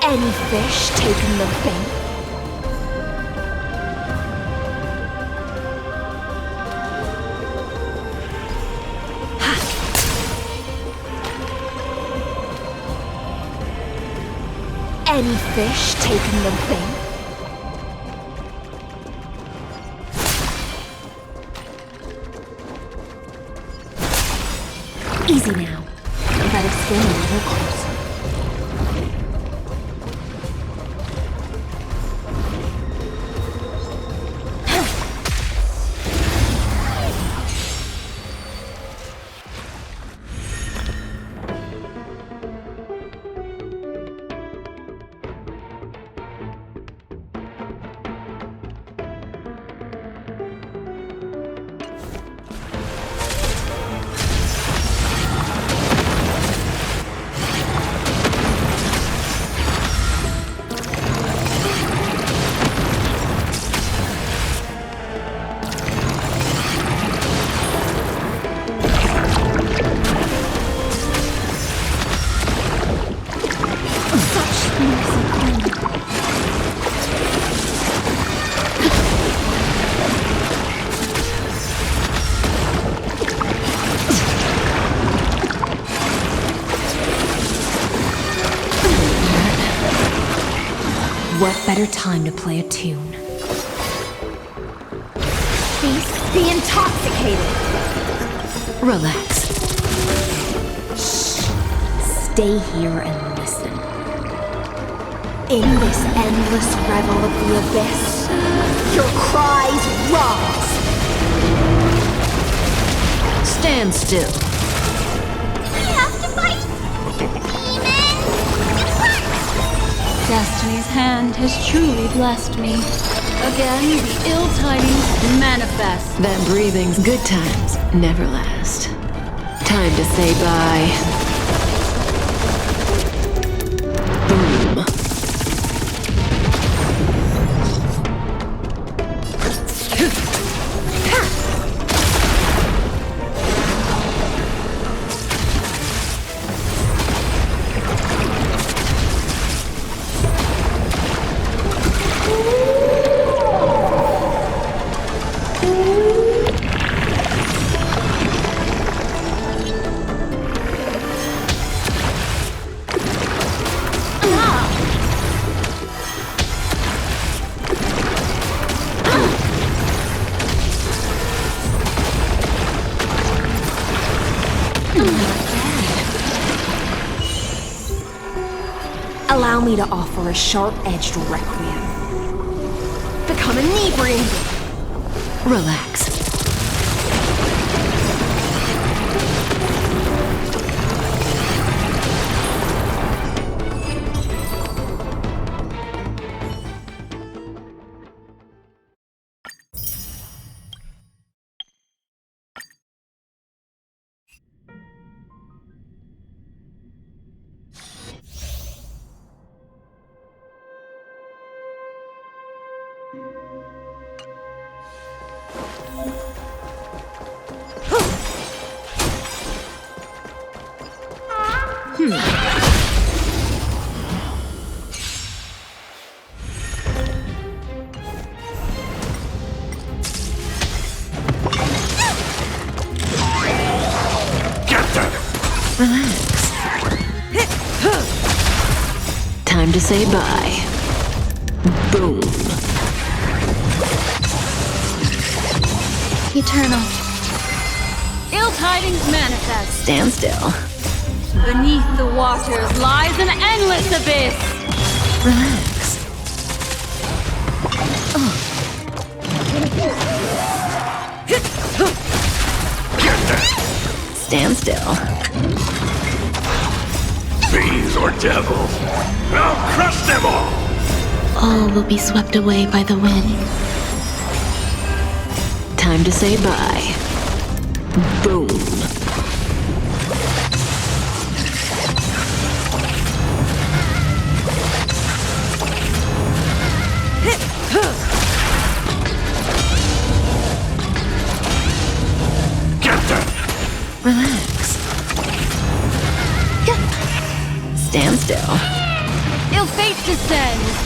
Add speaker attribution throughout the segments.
Speaker 1: Any fish taken the bait? Any fish taken the bait? Easy now. Better skim a little closer. What better time to play a tune? Feast the intoxicated! Relax. Shh. Stay here and listen. In this endless revel of the abyss, your cries rise! Stand still.
Speaker 2: We have to fight demons!
Speaker 3: Destiny's hand has truly blessed me. Again, the ill tidings manifest.
Speaker 4: That breathing's good times never last. Time to say bye. Boom.
Speaker 1: Allow me to offer a sharp-edged requiem. Become inebriated!
Speaker 4: Relax. Relax. Time to say bye. Boom.
Speaker 3: Eternal. Ill tidings manifest.
Speaker 4: Stand still.
Speaker 3: Beneath the waters lies an endless abyss.
Speaker 4: Relax. Stand still.
Speaker 5: Fiends or devils, I'll crush them all!
Speaker 4: All will be swept away by the wind. Time to say bye. Boom.
Speaker 5: Get them!
Speaker 4: Relax. Stand still.
Speaker 3: Ill fate descends.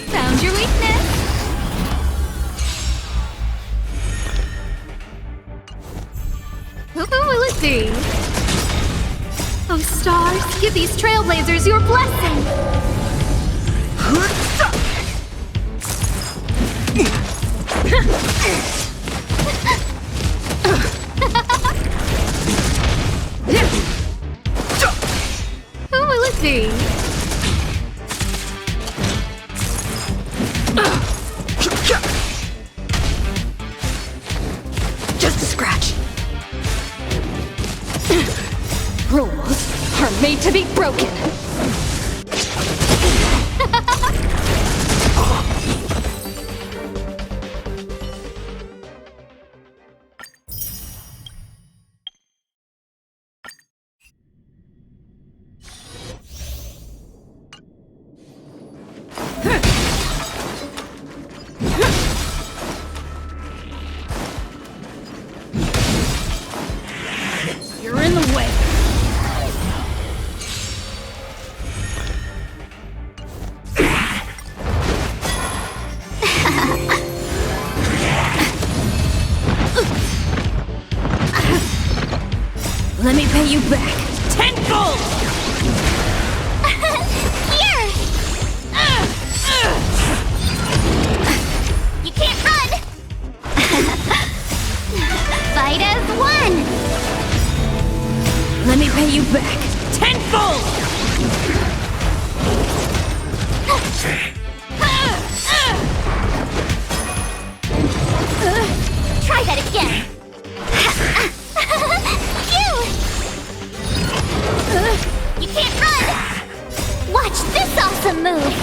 Speaker 3: Found your weakness. Who will it be? Oh, stars, give these trailblazers your blessing. Who will it be?
Speaker 1: Just a scratch. Rules are made to be broken.
Speaker 3: You're in the way.
Speaker 1: Let me pay you back. Tenfold!
Speaker 2: Here! You can't run! Fight as one!
Speaker 1: Let me pay you back. Tenfold!
Speaker 2: Try that again! Phew! You can't run! Watch this awesome move!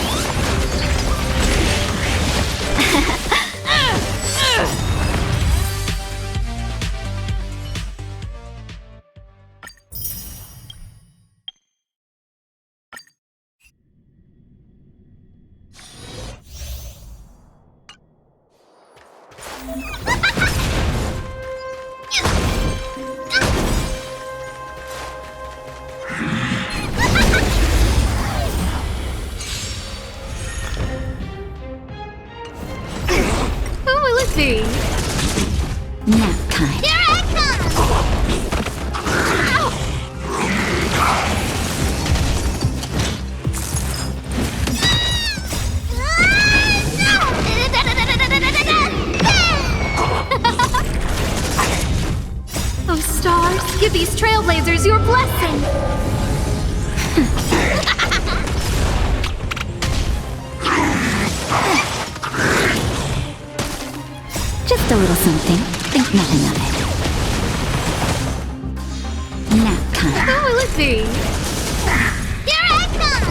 Speaker 3: Who will it be?
Speaker 4: Nap time.
Speaker 2: Here I
Speaker 3: Oh, stars, give these trailblazers your blessing.
Speaker 2: something, think nothing of it. Nap time.
Speaker 3: Oh, let's see.
Speaker 2: Here I come!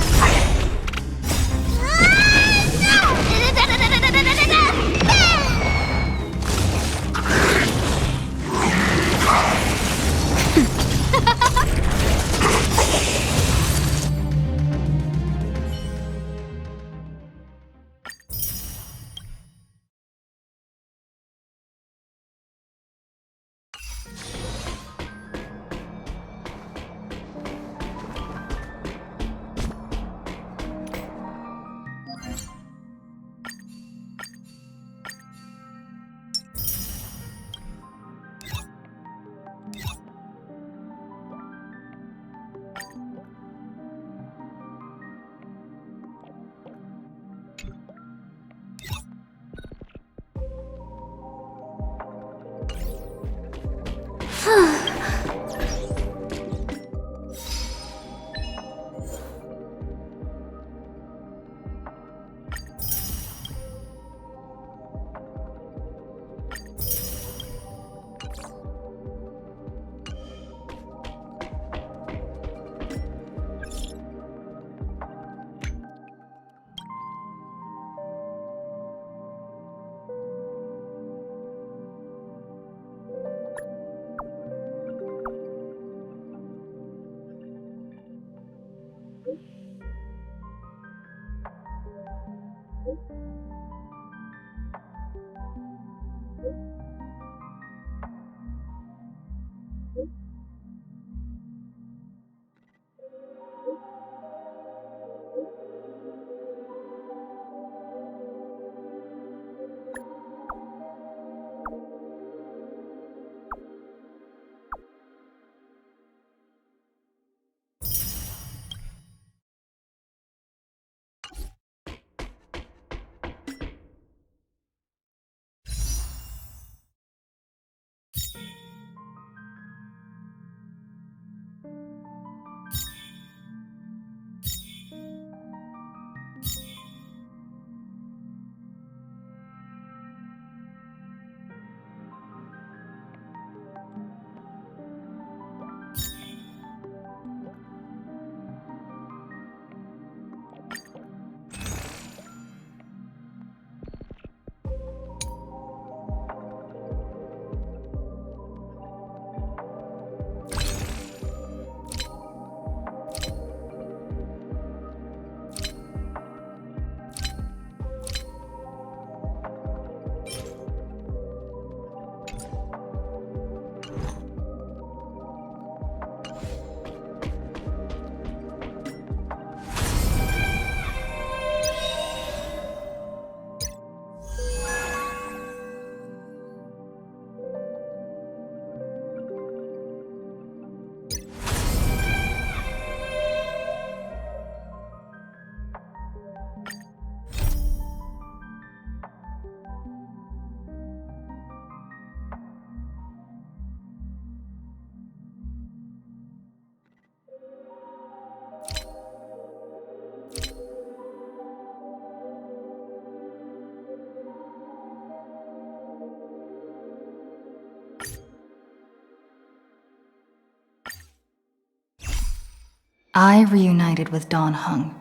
Speaker 6: I reunited with Don Hung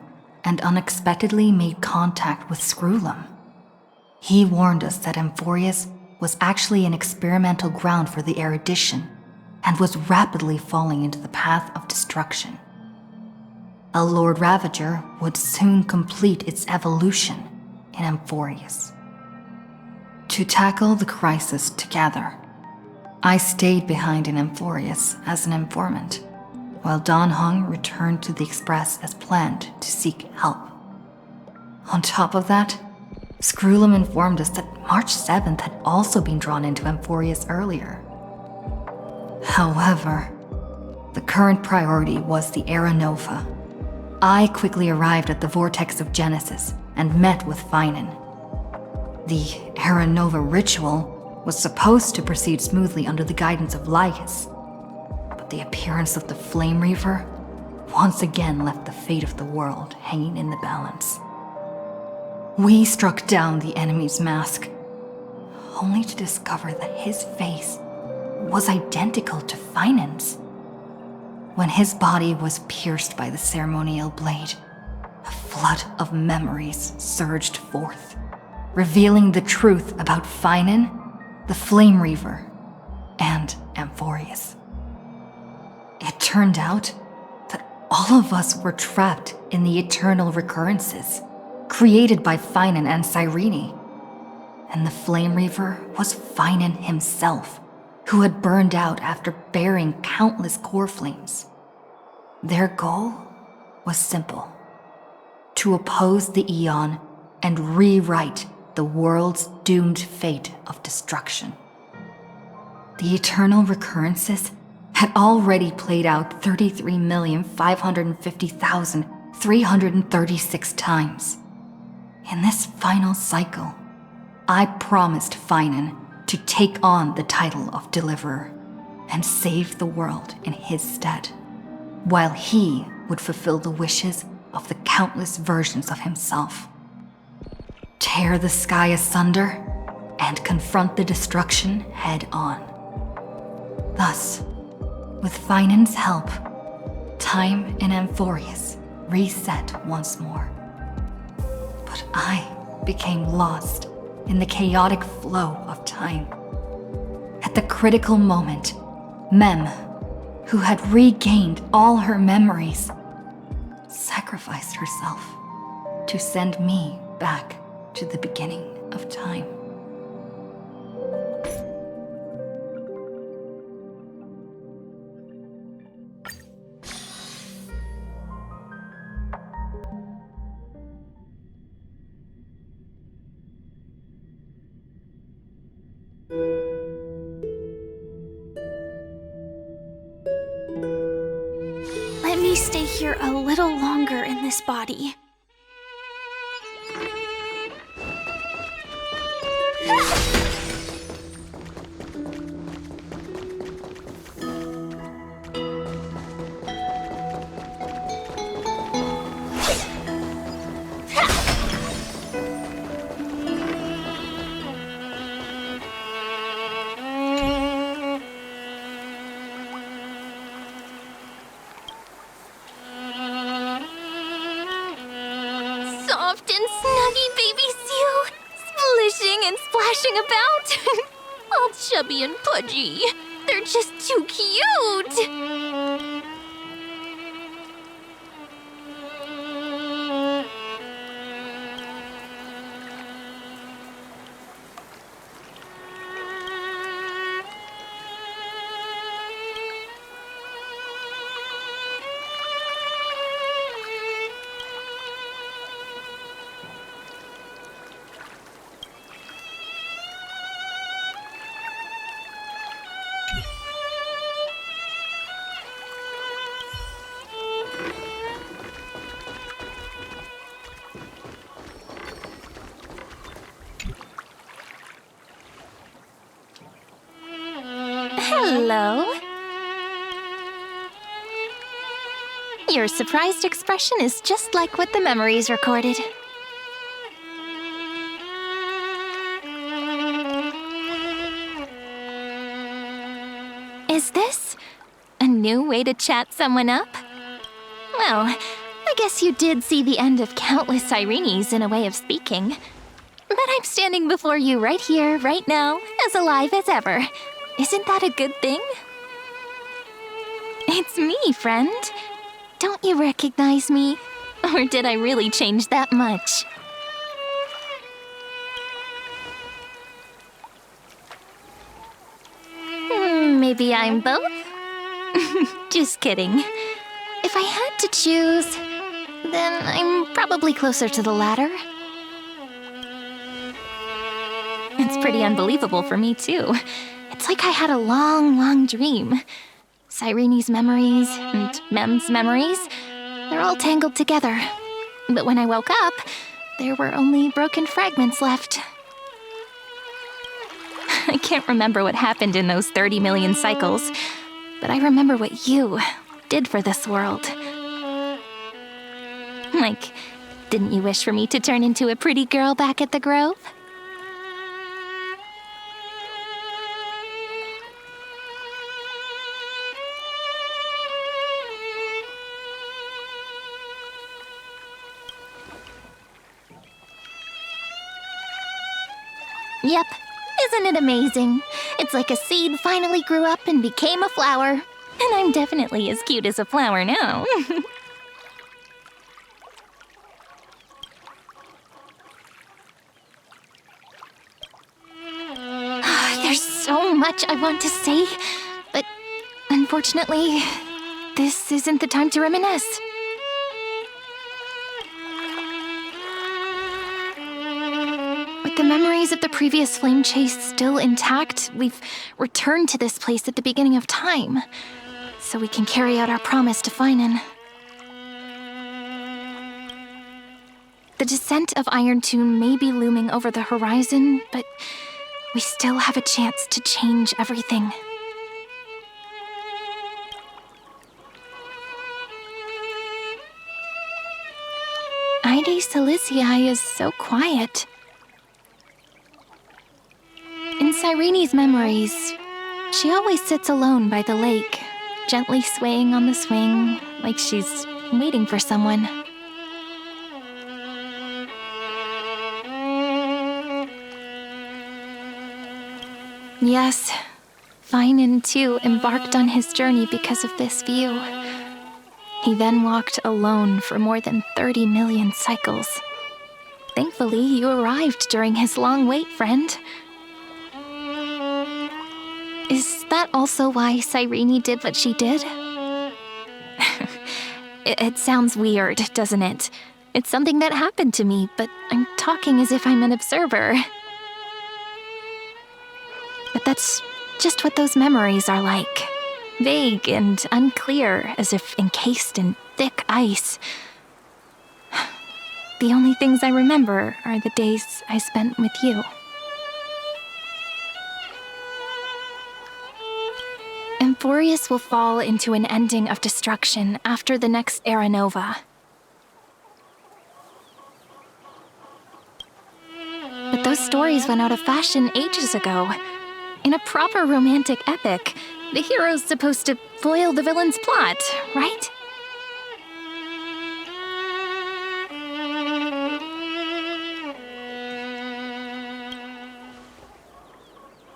Speaker 6: and unexpectedly made contact with Screwlum. He warned us that Amphorius was actually an experimental ground for the erudition and was rapidly falling into the path of destruction. A Lord Ravager would soon complete its evolution in Amphorius. To tackle the crisis together, I stayed behind in Amphorius as an informant, while Don Hung returned to the Express as planned to seek help. On top of that, Screwlum informed us that March 7th had also been drawn into Amphorius earlier. However, the current priority was the Era Nova. I quickly arrived at the Vortex of Genesis and met with Finan. The Era Nova ritual was supposed to proceed smoothly under the guidance of Lycus, but the appearance of the Flame Reaver once again left the fate of the world hanging in the balance. We struck down the enemy's mask, only to discover that his face was identical to Finan's. When his body was pierced by the ceremonial blade, a flood of memories surged forth, revealing the truth about Finan, the Flame Reaver, and Amphorius. It turned out that all of us were trapped in the eternal recurrences created by Finan and Cyrene. And the Flame Reaver was Finan himself, who had burned out after bearing countless core flames. Their goal was simple: to oppose the Aeon and rewrite the world's doomed fate of destruction. The eternal recurrences had already played out 33,550,336 times. In this final cycle, I promised Finan to take on the title of Deliverer and save the world in his stead, while he would fulfill the wishes of the countless versions of himself. Tear the sky asunder and confront the destruction head on. Thus, with Finan's help, time in Amphorius reset once more. But I became lost in the chaotic flow of time. At the critical moment, Mem, who had regained all her memories, sacrificed herself to send me back to the beginning of time.
Speaker 2: Let me stay here a little longer in this body. Soft and snuggy baby seal, splishing and splashing about. All chubby and pudgy. They're just too cute. Hello. Your surprised expression is just like what the memories recorded. Is this a new way to chat someone up? Well, I guess you did see the end of countless Cyrenes in a way of speaking. But I'm standing before you right here, right now, as alive as ever. Isn't that a good thing? It's me, friend. Don't you recognize me? Or did I really change that much? Maybe I'm both? Just kidding. If I had to choose, then I'm probably closer to the latter. It's pretty unbelievable for me, too. It's like I had a long, long dream. Cyrene's memories and Mem's memories, they're all tangled together. But when I woke up, there were only broken fragments left. I can't remember what happened in those 30 million cycles, but I remember what you did for this world. Like, didn't you wish for me to turn into a pretty girl back at the Grove? Yep, isn't it amazing? It's like a seed finally grew up and became a flower. And I'm definitely as cute as a flower now. There's so much I want to say, but unfortunately, this isn't the time to reminisce. With the memories of the previous flame chase still intact, we've returned to this place at the beginning of time, so we can carry out our promise to Finan. The descent of Iron Tune may be looming over the horizon, but we still have a chance to change everything. Ide Silicii is so quiet. In Cyrene's memories, she always sits alone by the lake, gently swaying on the swing, like she's waiting for someone. Yes, Finan too embarked on his journey because of this view. He then walked alone for more than 30 million cycles. Thankfully, you arrived during his long wait, friend. Is that also why Cyrene did what she did? It sounds weird, doesn't it? It's something that happened to me, but I'm talking as if I'm an observer. But that's just what those memories are like. Vague and unclear, as if encased in thick ice. The only things I remember are the days I spent with you. Euphorius will fall into an ending of destruction after the next Era Nova. But those stories went out of fashion ages ago. In a proper romantic epic, the hero's supposed to foil the villain's plot, right?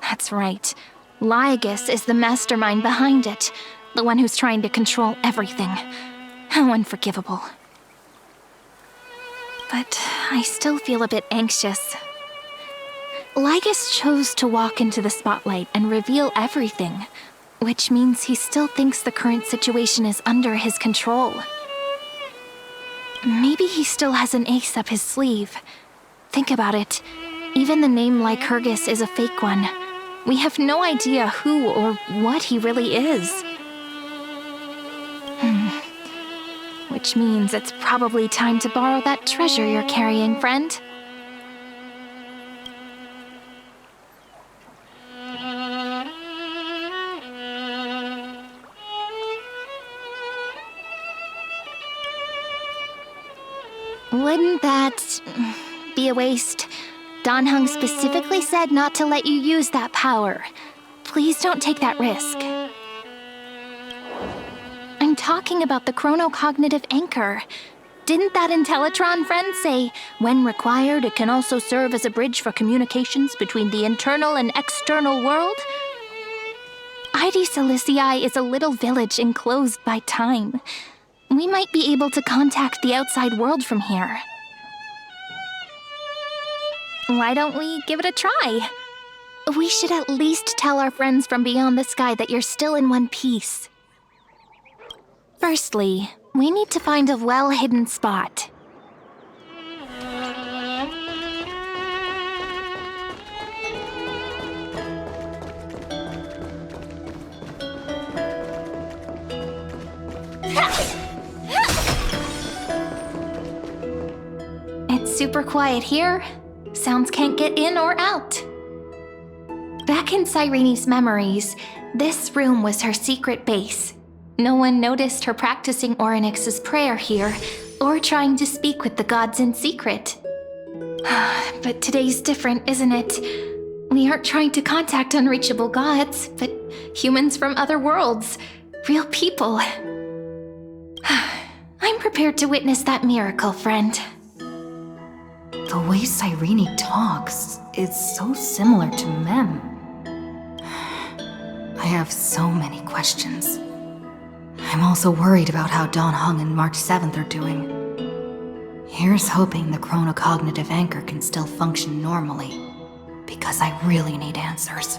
Speaker 2: That's right. Lygus is the mastermind behind it, the one who's trying to control everything. How unforgivable. But I still feel a bit anxious. Lygus chose to walk into the spotlight and reveal everything, which means he still thinks the current situation is under his control. Maybe he still has an ace up his sleeve. Think about it. Even the name Lycurgus is a fake one. We have no idea who or what he really is. Which means it's probably time to borrow that treasure you're carrying, friend. Wouldn't that be a waste? Dan Heng specifically said not to let you use that power. Please don't take that risk. I'm talking about the chronocognitive anchor. Didn't that Intellitron friend say, when required, it can also serve as a bridge for communications between the internal and external world? Ide Silicii is a little village enclosed by time. We might be able to contact the outside world from here. Why don't we give it a try? We should at least tell our friends from beyond the sky that you're still in one piece. Firstly, we need to find a well-hidden spot. It's super quiet here. Sounds can't get in or out. Back in Cyrene's memories, this room was her secret base. No one noticed her practicing Orynyx's prayer here, or trying to speak with the gods in secret. But today's different, isn't it? We aren't trying to contact unreachable gods, but humans from other worlds. Real people. I'm prepared to witness that miracle, friend.
Speaker 6: The way Cyrene talks is so similar to Mem. I have so many questions. I'm also worried about how Dan Heng and March 7th are doing. Here's hoping the chronocognitive anchor can still function normally, because I really need answers.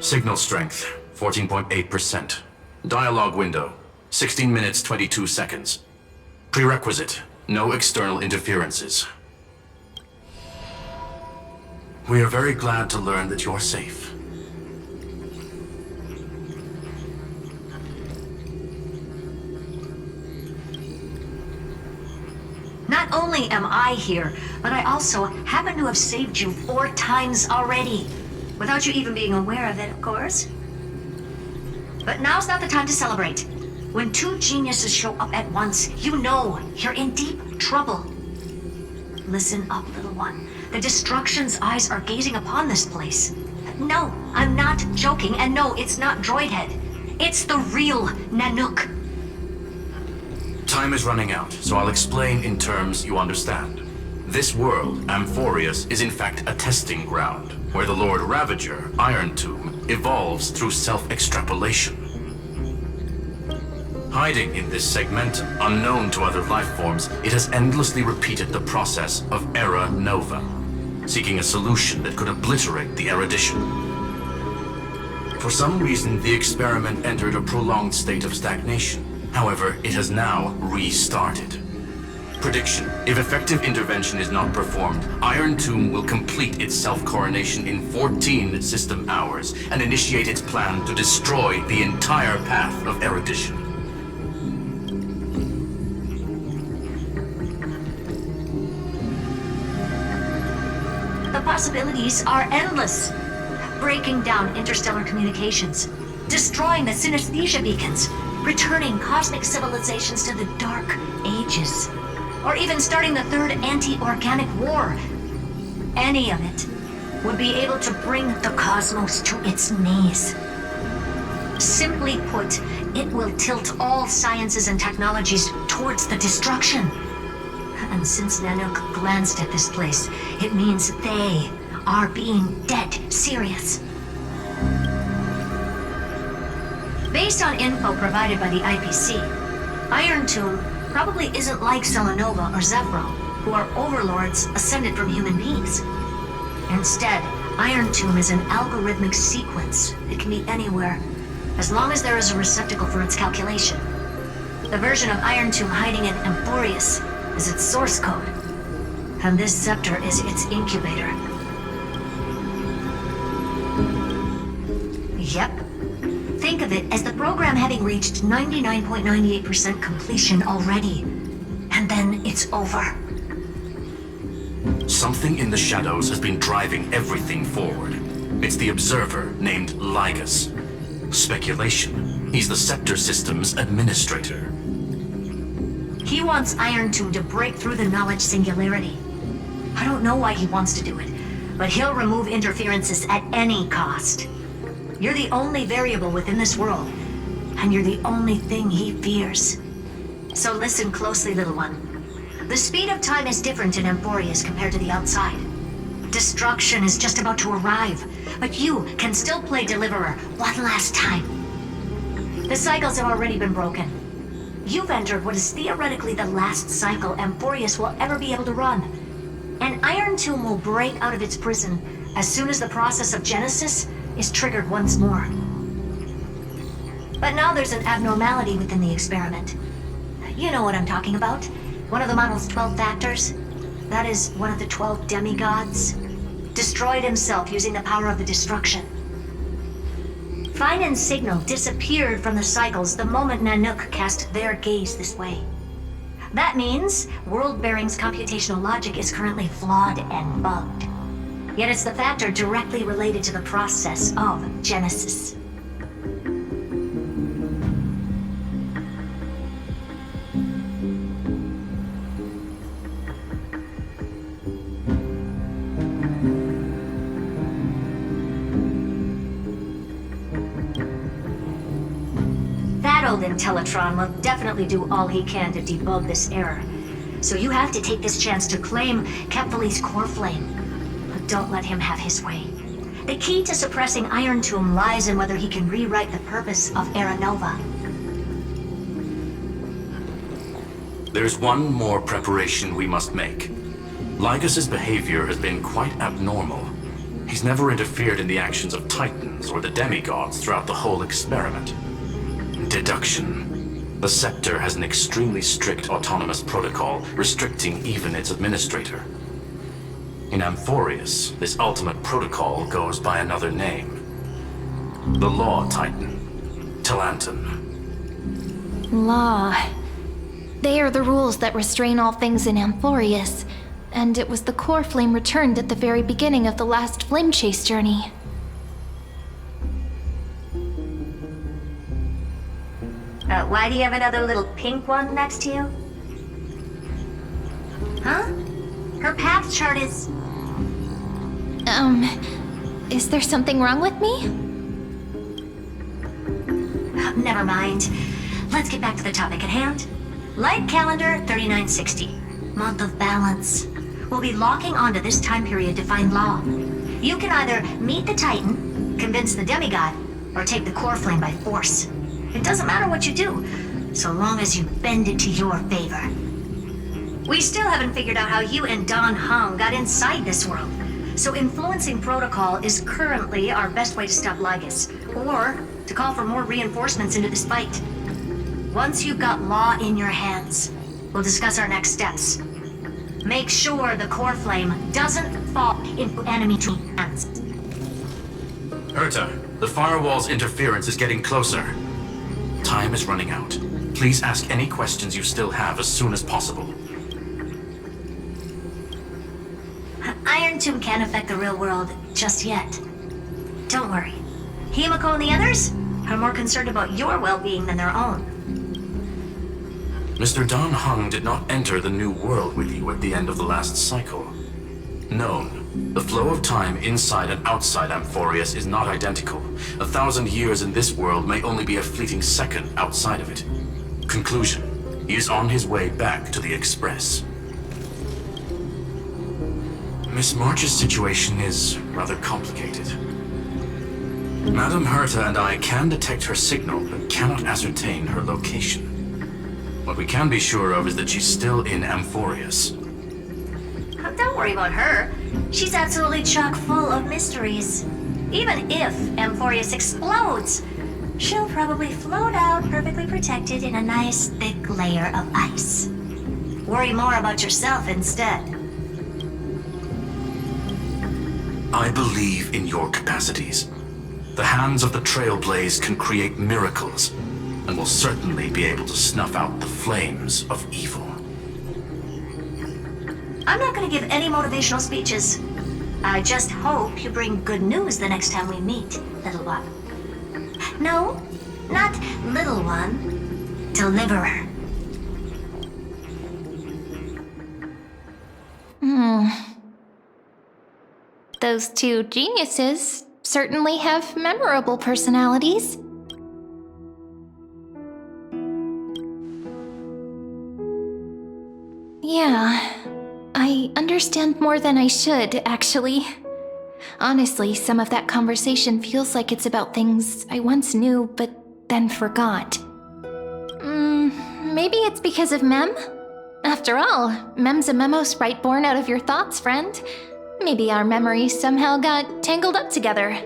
Speaker 5: Signal strength, 14.8%. Dialogue window, 16 minutes 22 seconds. Prerequisite, no external interferences. We are very glad to learn that you're safe.
Speaker 7: Not only am I here, but I also happen to have saved you 4 times already. Without you even being aware of it, of course. But now's not the time to celebrate. When 2 geniuses show up at once, you know you're in deep trouble. Listen up, little one. The Destruction's eyes are gazing upon this place. No, I'm not joking, and no, it's not Droidhead. It's the real Nanook.
Speaker 5: Time is running out, so I'll explain in terms you understand. This world, Amphorius, is in fact a testing ground, where the Lord Ravager, Iron Tomb, evolves through self-extrapolation. Hiding in this segmentum, unknown to other life forms, it has endlessly repeated the process of Era Nova, seeking a solution that could obliterate the erudition. For some reason, the experiment entered a prolonged state of stagnation. However, it has now restarted. Prediction: if effective intervention is not performed, Iron Tomb will complete its self-coronation in 14 system hours and initiate its plan to destroy the entire path of erudition.
Speaker 7: The possibilities are endless. Breaking down interstellar communications, destroying the synesthesia beacons, returning cosmic civilizations to the Dark Ages, or even starting the third anti-organic war. Any of it would be able to bring the cosmos to its knees. Simply put, it will tilt all sciences and technologies towards the destruction. And since Nanook glanced at this place, it means they are being dead serious. Based on info provided by the IPC, Iron Tomb probably isn't like Selenova or Zevro, who are overlords ascended from human beings. Instead, Iron Tomb is an algorithmic sequence. It can be anywhere, as long as there is a receptacle for its calculation. The version of Iron Tomb hiding in Amphorius is its source code, and this scepter is its incubator. Yep. Think of it as the program having reached 99.98% completion already. And then it's over.
Speaker 5: Something in the shadows has been driving everything forward. It's the observer named Ligus. Speculation: he's the Scepter System's administrator.
Speaker 7: He wants Iron Tomb to break through the knowledge singularity. I don't know why he wants to do it, but he'll remove interferences at any cost. You're the only variable within this world, and you're the only thing he fears. So listen closely, little one. The speed of time is different in Amphorius compared to the outside. Destruction is just about to arrive, but you can still play Deliverer one last time. The cycles have already been broken. You've entered what is theoretically the last cycle Amphorius will ever be able to run. And Iron Tomb will break out of its prison as soon as the process of Genesis is triggered once more. But now there's an abnormality within the experiment. You know what I'm talking about. One of the model's 12 factors. That is, one of the 12 demigods. Destroyed himself using the power of the destruction. Fine and Signal disappeared from the cycles the moment Nanook cast their gaze this way. That means World-Bearing's computational logic is currently flawed and bugged. Yet it's the factor directly related to the process of Genesis. Harold in Teletron will definitely do all he can to debug this error. So you have to take this chance to claim Kepfali's core flame. But don't let him have his way. The key to suppressing Iron Tomb lies in whether he can rewrite the purpose of Era Nova.
Speaker 5: There's one more preparation we must make. Lycus's behavior has been quite abnormal. He's never interfered in the actions of Titans or the demigods throughout the whole experiment. Deduction. The Scepter has an extremely strict autonomous protocol, restricting even its administrator. In Amphorius, this ultimate protocol goes by another name. The Law Titan, Talanton.
Speaker 2: Law. They are the rules that restrain all things in Amphorius, and it was the core flame returned at the very beginning of the last flame chase journey.
Speaker 7: Why do you have another little pink one next to you? Huh? Her path chart is...
Speaker 2: Is there something wrong with me?
Speaker 7: Never mind. Let's get back to the topic at hand. Light calendar 3960. Month of balance. We'll be locking onto this time period to find Law. You can either meet the Titan, convince the demigod, or take the core flame by force. It doesn't matter what you do, so long as you bend it to your favor. We still haven't figured out how you and Don Hung got inside this world, so influencing protocol is currently our best way to stop Lycus, or to call for more reinforcements into this fight. Once you've got Law in your hands, we'll discuss our next steps. Make sure the core flame doesn't fall into enemy hands.
Speaker 5: Herta, the firewall's interference is getting closer. Time is running out. Please ask any questions you still have as soon as possible.
Speaker 7: Iron Tomb can't affect the real world just yet. Don't worry. Himiko and the others are more concerned about your well-being than their own.
Speaker 5: Mr. Don Hung did not enter the new world with you at the end of the last cycle. Known, the flow of time inside and outside Amphorius is not identical. 1,000 years in this world may only be a fleeting second outside of it. Conclusion, he is on his way back to the Express. Miss March's situation is rather complicated. Madame Herta and I can detect her signal, but cannot ascertain her location. What we can be sure of is that she's still in Amphorius.
Speaker 7: Don't worry about her. She's absolutely chock full of mysteries. Even if Amphorius explodes, she'll probably float out perfectly protected in a nice thick layer of ice. Worry more about yourself instead.
Speaker 5: I believe in your capacities. The hands of the Trailblaze can create miracles, and will certainly be able to snuff out the flames of evil.
Speaker 7: I'm not going to give any motivational speeches. I just hope you bring good news the next time we meet, little one. No, not little one. Deliverer.
Speaker 2: Those two geniuses certainly have memorable personalities. Yeah, I understand more than I should, actually. Honestly, some of that conversation feels like it's about things I once knew, but then forgot. Maybe it's because of Mem? After all, Mem's a memo sprite born out of your thoughts, friend. Maybe our memories somehow got tangled up together.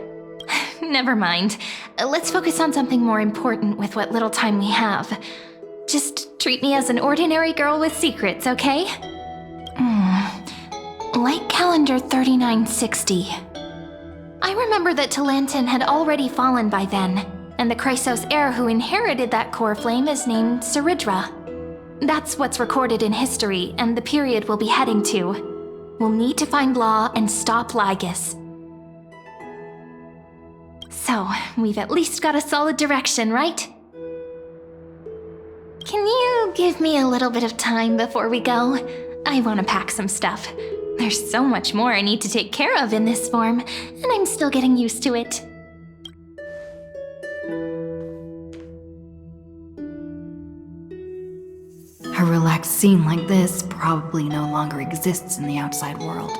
Speaker 2: Never mind. Let's focus on something more important with what little time we have. Just treat me as an ordinary girl with secrets, okay? Light calendar 3960. I remember that Talanton had already fallen by then, and the Chrysos heir who inherited that core flame is named Saridra. That's what's recorded in history, and the period we'll be heading to. We'll need to find Law and stop Lycus. So, we've at least got a solid direction, right? Can you give me a little bit of time before we go? I want to pack some stuff. There's so much more I need to take care of in this form, and I'm still getting used to it.
Speaker 6: A relaxed scene like this probably no longer exists in the outside world.